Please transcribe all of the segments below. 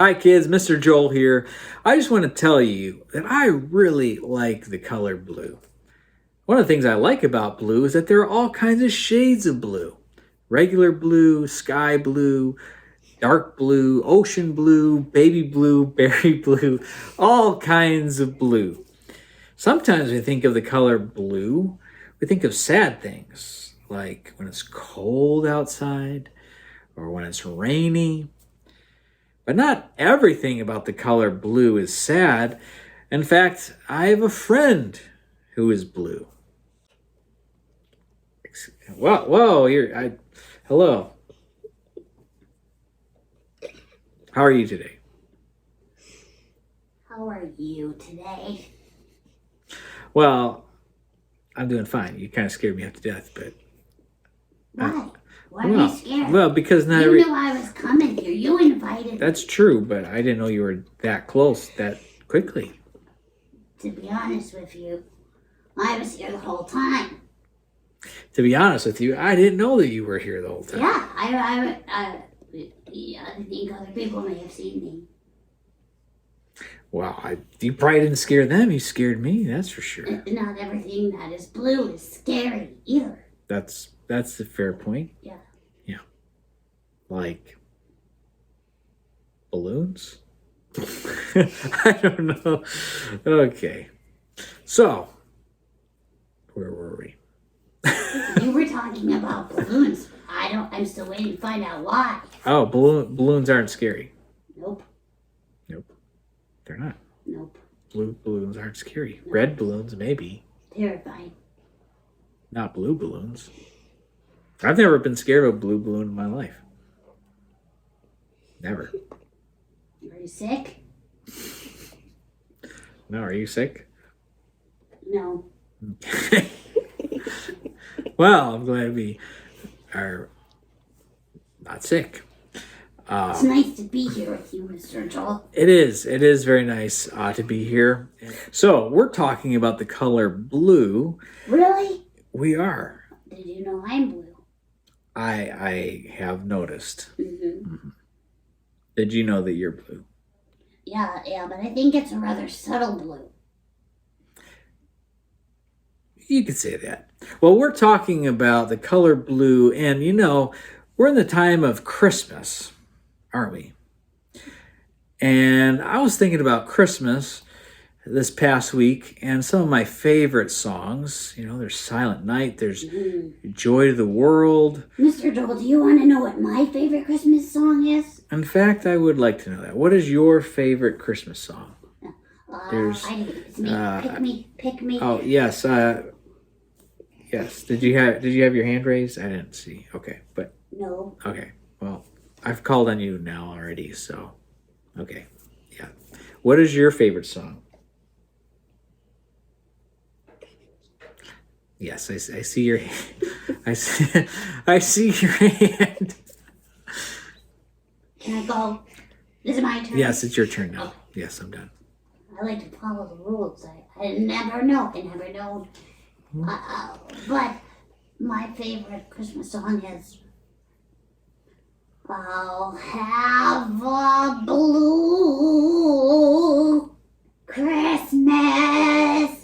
Hi kids, Mr. Joel here. I just want to tell you that I really like the color blue. One of the things I like about blue is that there are all kinds of shades of blue. Regular blue, sky blue, dark blue, ocean blue, baby blue, berry blue, all kinds of blue. Sometimes we think of the color blue, we think of sad things, like when it's cold outside or when it's rainy. But not everything about the color blue is sad. In fact, I have a friend who is blue. Whoa, hello. How are you today? How are you today? Well, I'm doing fine. You kind of scared me half to death, but... Why? Why are you scared? Well, because not you knew I was coming here. You invited me. That's true, but I didn't know you were that close that quickly. To be honest with you, I was here the whole time. To be honest with you, I didn't know that you were here the whole time. Yeah, I think other people may have seen me. Well, you probably didn't scare them. You scared me, that's for sure. Not everything that is blue is scary either. That's a fair point. Yeah. Yeah. Like balloons? I don't know. Okay. So, where were we? You were talking about balloons. I'm still waiting to find out why. Oh, balloons aren't scary. Nope. They're not. Nope. Blue balloons aren't scary. Nope. Red balloons, maybe. Terrifying. Not blue balloons. I've never been scared of a blue balloon in my life. Never. Are you sick? No, are you sick? No. Well, I'm glad we are not sick. It's nice to be here with you, Mr. Joel. It is very nice to be here. So, we're talking about the color blue. Really? We are. Did you know I'm blue? I have noticed. Mm-hmm. Did you know that you're blue? Yeah, but I think it's a rather subtle blue. You could say that. Well, we're talking about the color blue, and we're in the time of Christmas, aren't we? And I was thinking about Christmas this past week, and some of my favorite songs, there's Silent Night, there's Joy to the World. Mr. Joel, do you want to know what my favorite Christmas song is? In fact, I would like to know that. What is your favorite Christmas song? It's me. Pick me. Oh, yes. Yes. Did you have your hand raised? I didn't see. Okay, but... No. Okay, well, I've called on you now already, so... Okay, yeah. What is your favorite song? Yes, I see your hand. I see your hand. Can I go? This is my turn. Yes, it's your turn now. Yes, I'm done. I like to follow the rules. I never know. But my favorite Christmas song is I'll have a blue Christmas.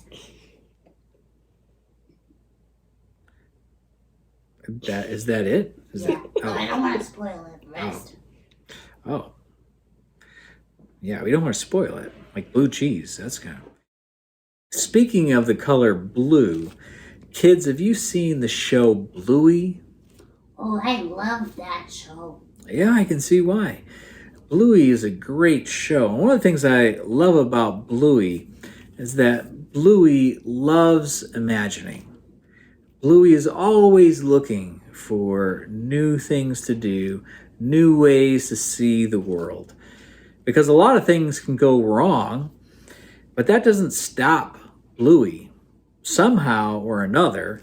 Is that it? I don't want to spoil it. Rest. Oh. Yeah, we don't want to spoil it. Like blue cheese. That's kind of... Speaking of the color blue, kids, have you seen the show Bluey? Oh, I love that show. Yeah, I can see why. Bluey is a great show. And one of the things I love about Bluey is that Bluey loves imagining. Bluey is always looking for new things to do, new ways to see the world. Because a lot of things can go wrong, but that doesn't stop Bluey. Somehow or another,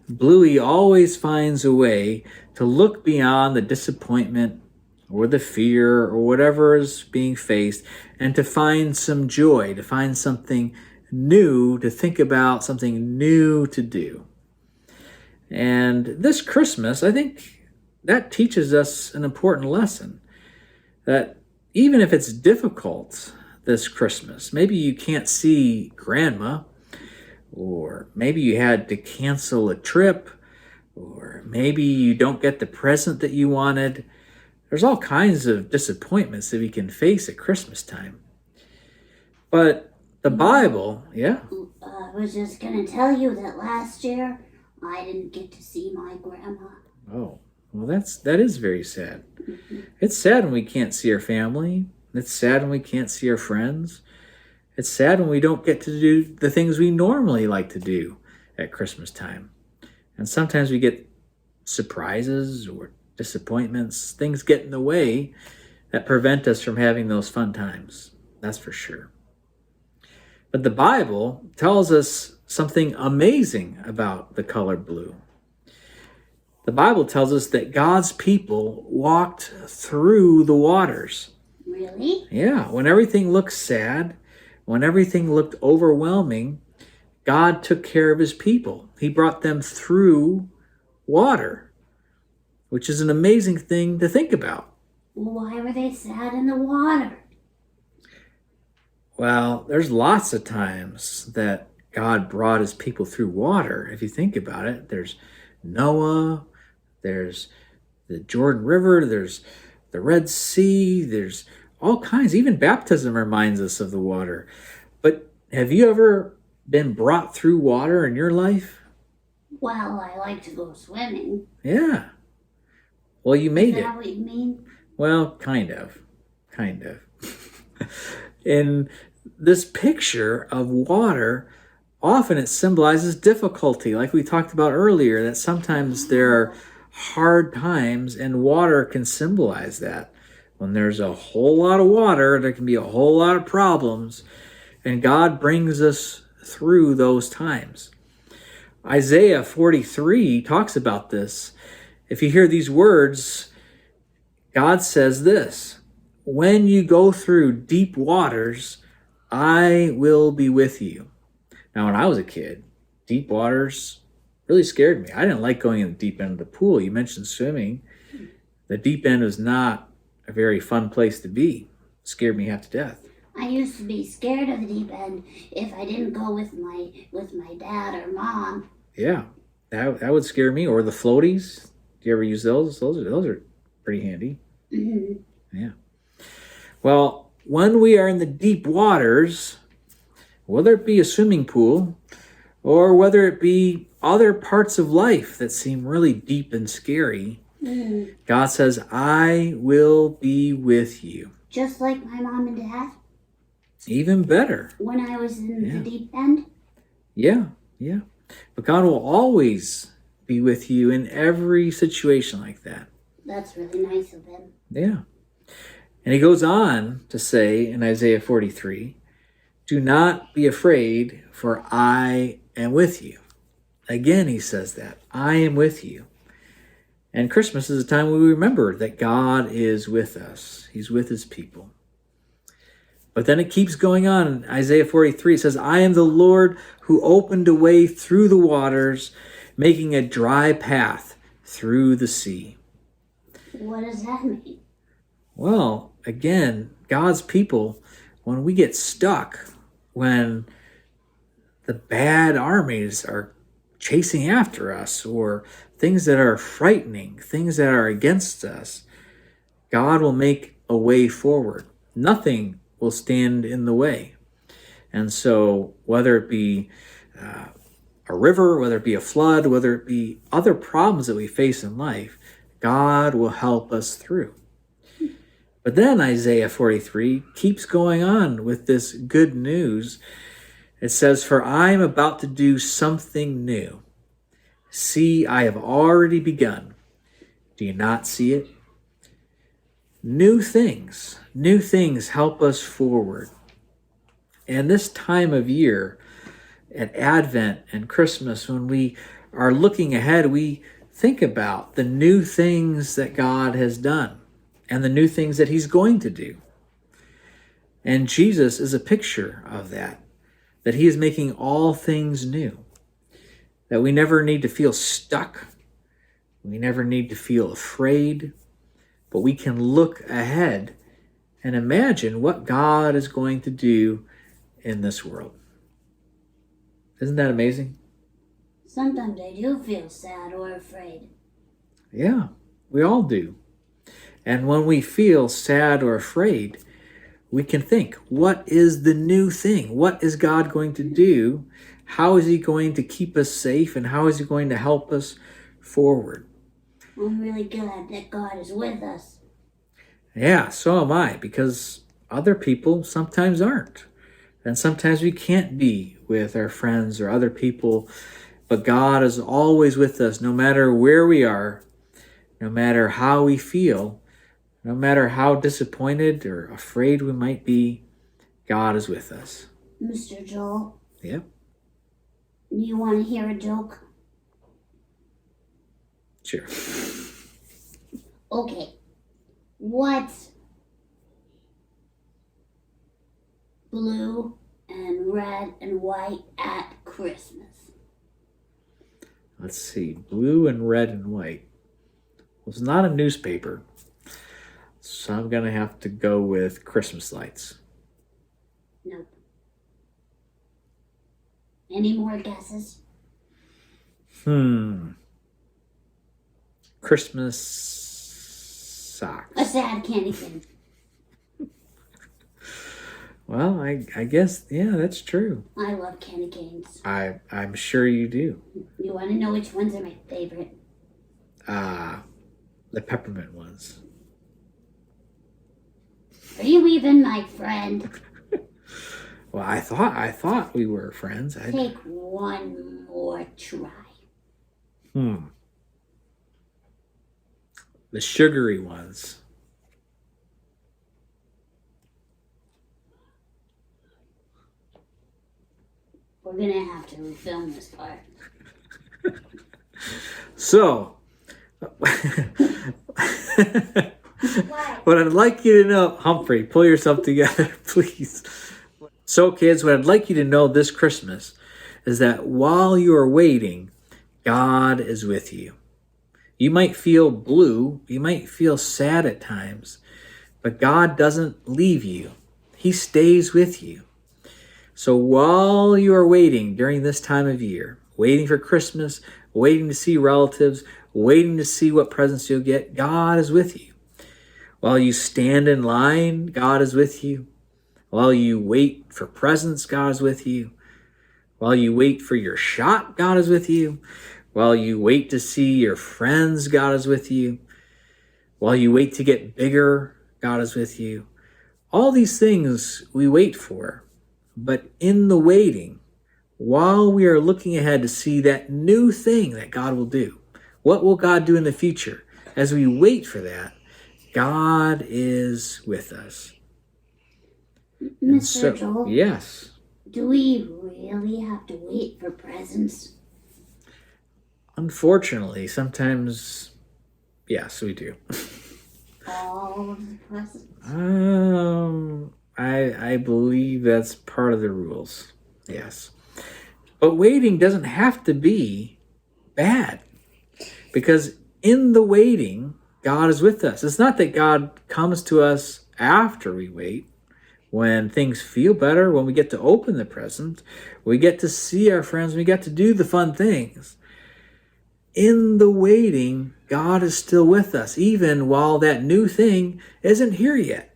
Bluey always finds a way to look beyond the disappointment or the fear or whatever is being faced and to find some joy, to find something new to think about, something new to do. And this Christmas, I think that teaches us an important lesson, that even if it's difficult this Christmas, maybe you can't see grandma, or maybe you had to cancel a trip, or maybe you don't get the present that you wanted. There's all kinds of disappointments that we can face at Christmas time. But the Bible, yeah? I was just going to tell you that last year I didn't get to see my grandma. Oh, well, that is very sad. It's sad when we can't see our family. It's sad when we can't see our friends. It's sad when we don't get to do the things we normally like to do at Christmas time. And sometimes we get surprises or disappointments. Things get in the way that prevent us from having those fun times. That's for sure. But the Bible tells us something amazing about the color blue. The Bible tells us that God's people walked through the waters. Really? Yeah, when everything looked sad, when everything looked overwhelming, God took care of his people. He brought them through water, which is an amazing thing to think about. Why were they sad in the water? Well, there's lots of times that God brought his people through water. If you think about it, there's Noah, there's the Jordan River, there's the Red Sea, there's all kinds. Even baptism reminds us of the water. But have you ever been brought through water in your life? Well, I like to go swimming. Yeah. Well, you made it. Is that what you mean? Well, kind of. Kind of. In this picture of water, often it symbolizes difficulty, like we talked about earlier, that sometimes there are hard times, and water can symbolize that. When there's a whole lot of water, there can be a whole lot of problems, and God brings us through those times. Isaiah 43 talks about this. If you hear these words, God says this: when you go through deep waters, I will be with you. Now, when I was a kid, deep waters really scared me. I didn't like going in the deep end of the pool. You mentioned swimming. The deep end was not a very fun place to be. It scared me half to death. I used to be scared of the deep end if I didn't go with my dad or mom. Yeah, that would scare me. Or the floaties. Do you ever use those? Those are pretty handy. Mm-hmm. Yeah. Well, when we are in the deep waters, whether it be a swimming pool or whether it be other parts of life that seem really deep and scary, God says, I will be with you. Just like my mom and dad? Even better. When I was in the deep end? Yeah. But God will always be with you in every situation like that. That's really nice of him. Yeah. And he goes on to say in Isaiah 43, do not be afraid, for I am with you. Again, he says that. I am with you. And Christmas is a time when we remember that God is with us. He's with his people. But then it keeps going on. In Isaiah 43, it says, I am the Lord who opened a way through the waters, making a dry path through the sea. What does that mean? Well, again, God's people, when we get stuck, when the bad armies are chasing after us, or things that are frightening, things that are against us, God will make a way forward. Nothing will stand in the way. And so whether it be a river, whether it be a flood, whether it be other problems that we face in life, God will help us through. But then Isaiah 43 keeps going on with this good news. It says, for I am about to do something new. See, I have already begun. Do you not see it? New things help us forward. And this time of year, at Advent and Christmas, when we are looking ahead, we think about the new things that God has done and the new things that he's going to do. And Jesus is a picture of that he is making all things new, that we never need to feel stuck, we never need to feel afraid, but we can look ahead and imagine what God is going to do in this world. Isn't that amazing? Sometimes I do feel sad or afraid. Yeah, we all do. And when we feel sad or afraid, we can think, what is the new thing? What is God going to do? How is he going to keep us safe? And how is he going to help us forward? I'm really glad that God is with us. Yeah, so am I, because other people sometimes aren't. And sometimes we can't be with our friends or other people, but God is always with us no matter where we are, no matter how we feel, no matter how disappointed or afraid we might be, God is with us. Mr. Joel, Yep, do you want to hear a joke? sure. Okay. What's blue and red and white at Christmas? Let's see, blue and red and white. Well, it's not a newspaper, so I'm going to have to go with Christmas lights. Nope. Any more guesses? Christmas socks. A sad candy cane. Well, I guess, yeah, that's true. I love candy canes. I'm sure you do. You want to know which ones are my favorite? The peppermint ones. Are you even my friend? Well, I thought we were friends. Take one more try. The sugary ones. We're gonna have to refilm this part. So, what I'd like you to know, Humphrey, pull yourself together, please. So, kids, what I'd like you to know this Christmas is that while you are waiting, God is with you. You might feel blue, you might feel sad at times, but God doesn't leave you. He stays with you. So while you are waiting during this time of year, waiting for Christmas, waiting to see relatives, waiting to see what presents you'll get, God is with you. While you stand in line, God is with you. While you wait for presents, God is with you. While you wait for your shot, God is with you. While you wait to see your friends, God is with you. While you wait to get bigger, God is with you. All these things we wait for. But in the waiting, while we are looking ahead to see that new thing that God will do, what will God do in the future? As we wait for that, God is with us. Mr. Joel? Yes. Do we really have to wait for presents? Unfortunately, sometimes, yes, we do. All of the presents? I believe that's part of the rules. Yes. But waiting doesn't have to be bad, because in the waiting, God is with us. It's not that God comes to us after we wait, when things feel better, when we get to open the present, we get to see our friends, we get to do the fun things. In the waiting, God is still with us, even while that new thing isn't here yet.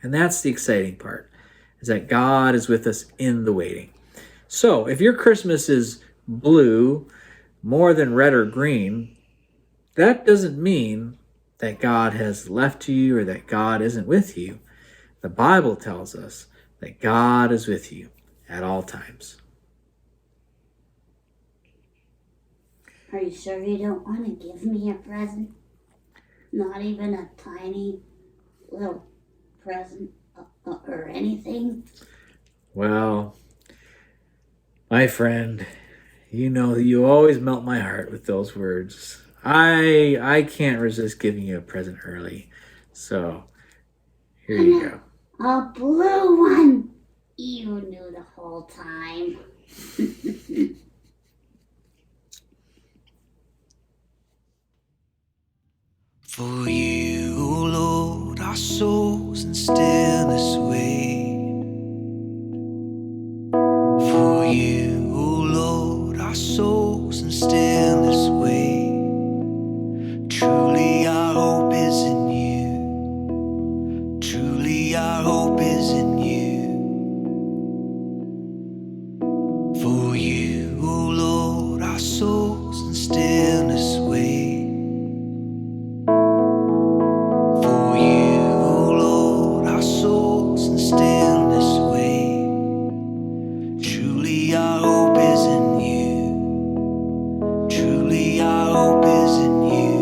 And that's the exciting part, is that God is with us in the waiting. So if your Christmas is blue more than red or green, that doesn't mean that God has left you or that God isn't with you. The Bible tells us that God is with you at all times. Are you sure you don't want to give me a present? Not even a tiny little present or anything? Well, my friend, you know that you always melt my heart with those words. I can't resist giving you a present early. So, here you go. A blue one! You knew the whole time. For you, O Lord, our souls instead souls and stillness wait. Truly our hope is in you. Truly our hope is in you. For you, O Lord, our souls in stillness wait. For you, O Lord, our souls in stillness wait. Truly our hope is in you. Truly our hope is in you.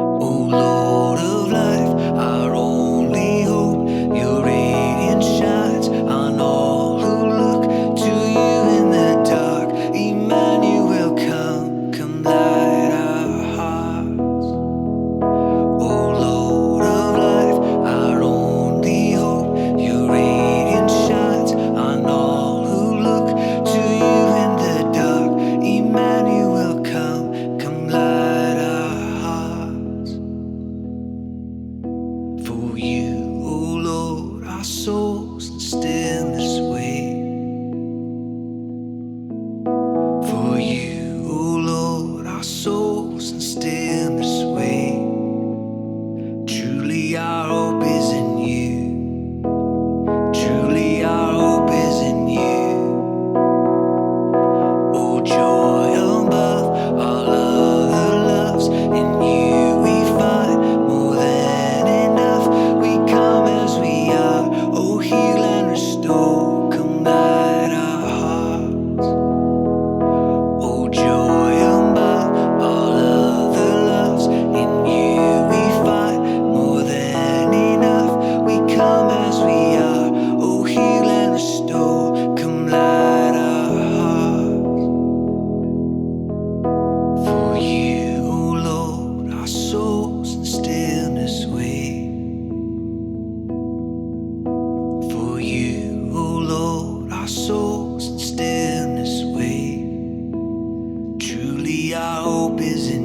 O Lord of life, our only hope, your radiance shines on all who look to you in the dark. Emmanuel, come light our hearts. O Lord of life, our only hope, your radiance shines on all who look to you in the dark. Emmanuel, come light our hearts. For you, O Lord, our souls in stillness wait. For you, O Lord, our souls in stillness wait. Truly our hope is in you. Truly our hope is in you. Oh, joy above all other loves, in you we find more than enough. We come as we are. Oh, heal and restore. Come light our hearts. Oh, joy above all other loves, in you we find more than enough. We come as we are. Oh, heal and restore. Come light our hearts. For you, O Lord, our souls in stillness wait. For you, O Lord, our souls in stillness wait. Truly our hope is in